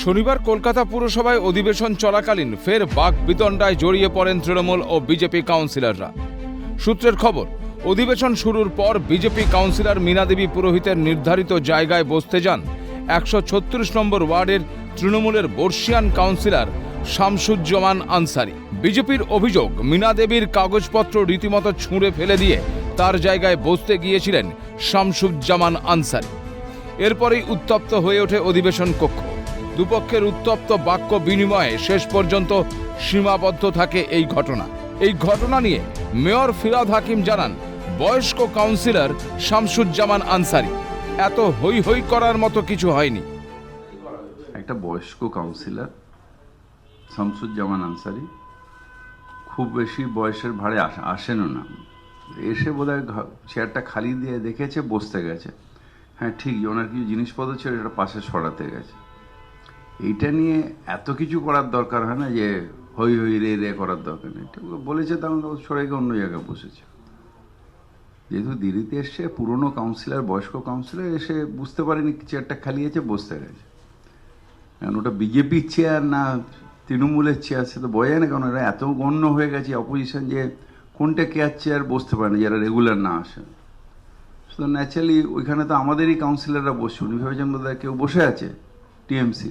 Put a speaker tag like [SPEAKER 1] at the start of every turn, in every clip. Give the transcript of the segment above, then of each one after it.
[SPEAKER 1] শনিবার কলকাতা পুরসভায় অধিবেশন চলাকালীন ফের বাকবিতণ্ডায় জড়িয়ে পড়েন তৃণমূল ও বিজেপি কাউন্সিলররা। সূত্রের খবর, অধিবেশন শুরুর পর বিজেপি কাউন্সিলর মীনা দেবী পুরোহিতের নির্ধারিত জায়গায় বসতে যান 136 নম্বর ওয়ার্ডের তৃণমূলের বর্ষিয়ান কাউন্সিলর শামসুজ্জামান আনসারি। বিজেপির অভিযোগ, মীনা দেবীর কাগজপত্র রীতিমতো ছুঁড়ে ফেলে দিয়ে তার জায়গায় বসতে গিয়েছিলেন শামসুজ্জামান আনসারি। এরপরেই উত্তপ্ত হয়ে ওঠে অধিবেশন কক্ষ। দুপক্ষের উত্তপ্ত বাক্য বিনিময়ে শেষ পর্যন্ত সীমাবদ্ধ থাকে এই ঘটনা। এই ঘটনা নিয়ে মেয়র ফিরহাদ হাকিম জানান, বয়স্ক কাউন্সিলর শামসুজ্জামান আনসারি, এত হই হই করার মতো কিছু হয়নি।
[SPEAKER 2] একটা বয়স্ক কাউন্সিলর শামসুজ্জামান আনসারি খুব বেশি বয়সের ভারে আসেনও না, এসে বোধহয় চেয়ারটা খালি দিয়ে দেখেছে, বসতে গেছে। হ্যাঁ ঠিকই, ওনার কিছু জিনিসপত্র ছিল, এটা পাশে সরাতে গেছে। এইটা নিয়ে এত কিছু করার দরকার হয় না, যে হই হই রে রে করার দরকার নেই। বলেছে তখন সরে গিয়ে অন্য জায়গায় বসেছে। যেহেতু দিল্লিতে এসছে, পুরনো কাউন্সিলর, বয়স্ক কাউন্সিলর, এসে বুঝতে পারেনি চেয়ারটা খালি আছে, বসতে গেছে। কারণ ওটা বিজেপির চেয়ার না তৃণমূলের চেয়ার, সে তো বোঝা যায় না। কারণ এরা এত গণ্য হয়ে গেছে অপোজিশন, যে কোনটা কেয়ার চেয়ার বসতে পারে না যারা রেগুলার না আসে। তো ন্যাচারালি ওইখানে তো আমাদেরই কাউন্সিলররা বসছে, উনি ভেবেছেন বোধহয় কেউ বসে আছে টিএমসি।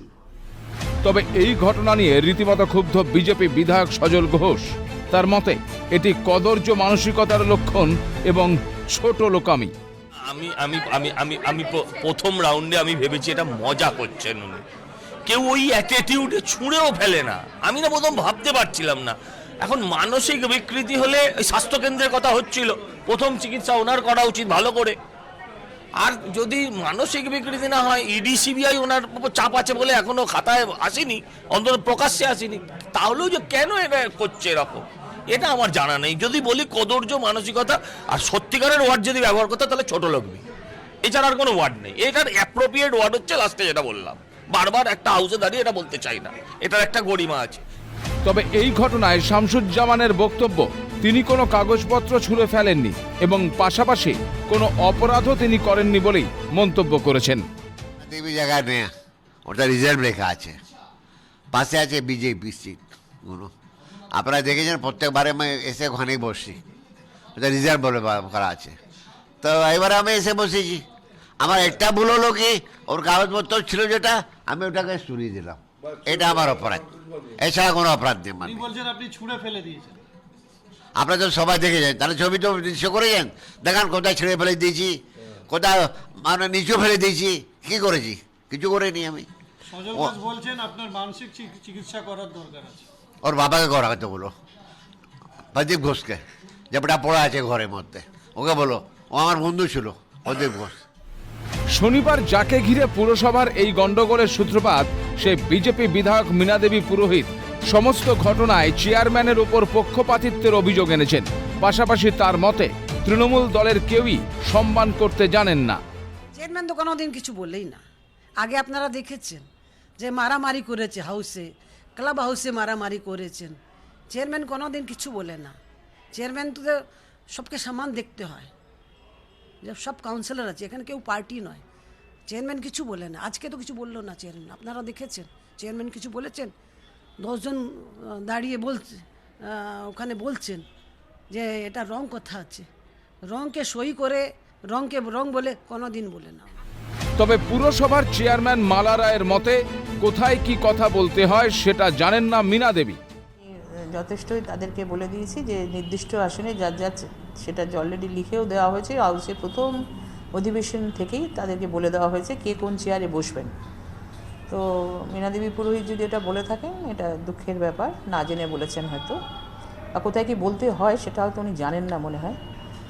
[SPEAKER 1] তবে এই ঘটনা নিয়ে রীতিমতো ক্ষুব্ধ বিজেপি বিধায়ক সজল ঘোষ। তার মতে এটি কদর্য মানসিকতার লক্ষণ এবং ছোট লোকামি।
[SPEAKER 3] আমি প্রথম রাউন্ডে আমি ভেবেছি এটা মজা করছেন উনি, কেউ ওই অ্যাটিটিউডে ছুঁড়েও ফেলে না। আমি না প্রথম ভাবতে পারছিলাম না। এখন মানসিক বিকৃতি হলে স্বাস্থ্যকেন্দ্রের কথা হচ্ছিল, প্রথম চিকিৎসা ওনার করা উচিত ভালো করে। আর যদি মানসিক বিকৃতি না হয়, ইডি সিবিআই ওনার চাপ আছে বলে এখনো খাতায় আসেনি, অন্তত প্রকাশ্যে আসেনি, তাহলেও যে কেন এটা করছে এরকম, এটা আমার জানা নেই। যদি বলি কদর্য মানসিকতা আর সত্যিকারের ওয়ার্ড যদি ব্যবহার করতে, তাহলে ছোট লোকবি, এছাড়া আর কোনো ওয়ার্ড নেই। এটার অ্যাপ্রোপ্রিয়েট ওয়ার্ড হচ্ছে লাস্টে যেটা বললাম, বারবার একটা হাউসে দাঁড়িয়ে এটা বলতে চাই না, এটার একটা গরিমা আছে।
[SPEAKER 1] তবে এই ঘটনায় শামসুজ্জামানের বক্তব্য, তিনি কোনো কাগজপত্র ছুঁড়ে ফেলেননি এবং পাশাপাশি কোনো অপরাধও তিনি করেননি বলেই মন্তব্য করেছেন।
[SPEAKER 4] জায়গা নেই, ওটা রিজার্ভ লেখা আছে, পাশে আছে বিজেপি সিট গুলো। আপনারা দেখেছেন প্রত্যেকবারে আমি এসে ওখানেই বসছি, ওটা রিজার্ভ বলে করা আছে। তো এবারে আমি এসে বসেছি, আমার একটা ভুল হলো কি, ওর কাগজপত্র ছিল যেটা, আমি ওটাকে সরিয়ে দিলাম, এটা আমার অপরাধ, এছাড়া কোনো অপরাধ নেই। মানে
[SPEAKER 5] আপনি ছুঁড়ে ফেলে দিয়েছেন,
[SPEAKER 4] আপনারা তো সবাই দেখেছেন, তাহলে ছবি তো নিশ্চয় করেছেন, দেখান কোথায় ছেড়ে ফেলে দিয়েছি, কোথায় মানে নিচু ফেলে দিয়েছি, কি করেছি, কিছু করিনি আমি।
[SPEAKER 5] সজল ঘোষ বলছেন আপনার মানসিক চিকিৎসা করার দরকার আছে।
[SPEAKER 4] ওর বাবাকে করা হয়তো বলো, প্রদীপ ঘোষকে, যেটা পড়া আছে ঘরের মধ্যে, ওকে বলো, ও আমার বন্ধু ছিল প্রদীপ ঘোষ।
[SPEAKER 1] শনিবার যাকে ঘিরে পুরসভার এই গন্ডগোলের সূত্রপাত, সে বিজেপি বিধায়ক মীনা দেবী পুরোহিত সমস্ত ঘটনায় চেয়ারম্যানের উপর পক্ষপাতিত্বের অভিযোগ এনেছেন। পাশাপাশি তার মতে তৃণমূল দলের কেউই সম্মান করতে জানেন না।
[SPEAKER 6] চেয়ারম্যান তো কোনোদিন কিছু বলেই না। আগে আপনারা দেখেছেন যে মারামারি করেছে হাউসে, ক্লাব হাউসে মারামারি করেছেন, চেয়ারম্যান কোনোদিন কিছু বলে না। চেয়ারম্যান তো সবকে সমান দেখতে হয়, যে সব কাউন্সিলর আছে, এখানে কেউ পার্টি নয়। চেয়ারম্যান কিছু বলে না, আজকে তো কিছু বললো না চেয়ারম্যান। আপনারা দেখেছেন চেয়ারম্যান কিছু বলেছেন? 10 জন দাঁড়িয়ে বলছে, ওখানে বলছেন যে এটা রং কথা আছে, রংকে সই করে রংকে রং বলে কোনোদিন বলে না।
[SPEAKER 1] তবে পুরসভার চেয়ারম্যান মালা রায়ের মতে কোথায় কি কথা বলতে হয় সেটা জানেন না মীনা দেবী।
[SPEAKER 7] যথেষ্টই তাদেরকে বলে দিয়েছি যে নির্দিষ্ট আসনে যার যাচ্ছে, সেটা অলরেডি লিখেও দেওয়া হয়েছে। হাউসের প্রথম অধিবেশন থেকেই তাদেরকে বলে দেওয়া হয়েছে কে কোন চেয়ারে বসবেন। তো মীনা দেবী পুরোহিত যদি এটা বলে থাকেন, এটা দুঃখের ব্যাপার, না জেনে বলেছেন হয়তো, আর কোথায় কি বলতে হয় সেটা হয়তো উনি জানেন না মনে হয়।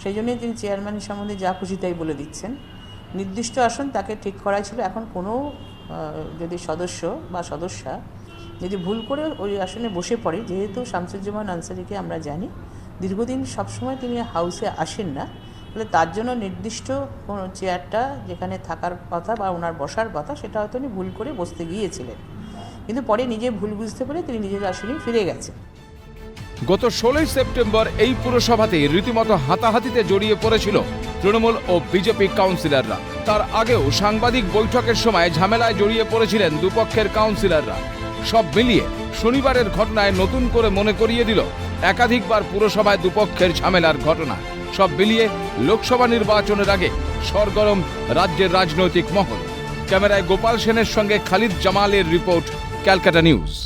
[SPEAKER 7] সেই জন্যই তিনি চেয়ারম্যান সম্বন্ধে যা খুশি তাই বলে দিচ্ছেন। নির্দিষ্ট আসন তাকে ঠিক করা ছিল। এখন কোনো যদি সদস্য বা সদস্যা যদি ভুল করে ওই আসনে বসে পড়ে, যেহেতু শামসুজ্জামান আনসারিকে আমরা জানি দীর্ঘদিন সবসময় তিনি হাউসে আসেন না, তাহলে তার জন্য নির্দিষ্ট কোনো চেয়ারটা যেখানে থাকার কথা বা ওনার বসার কথা, সেটা হয়তো উনি ভুল করে বসতে গিয়েছিলেন, কিন্তু পরে নিজে ভুল বুঝতে পেরে তিনি নিজের আসনে ফিরে গেছেন।
[SPEAKER 1] গত 16 সেপ্টেম্বর এই পুরসভাতে রীতিমতো হাতাহাতিতে জড়িয়ে পড়েছিল তৃণমূল ও বিজেপি কাউন্সিলররা। তার আগেও সাংবাদিক বৈঠকের সময় ঝামেলায় জড়িয়ে পড়েছিলেন দুপক্ষের কাউন্সিলররা। সব মিলিয়ে শনিবারের ঘটনায় নতুন করে মনে করিয়ে দিল একাধিকবার পুরসভায় দুপক্ষের ঝামেলার ঘটনা। সব মিলিয়ে লোকসভা নির্বাচনের আগে সরগরম রাজ্যের রাজনৈতিক মহল। ক্যামেরায় গোপাল সেনের সঙ্গে খালিদ জামালের রিপোর্ট, ক্যালকাটা নিউজ।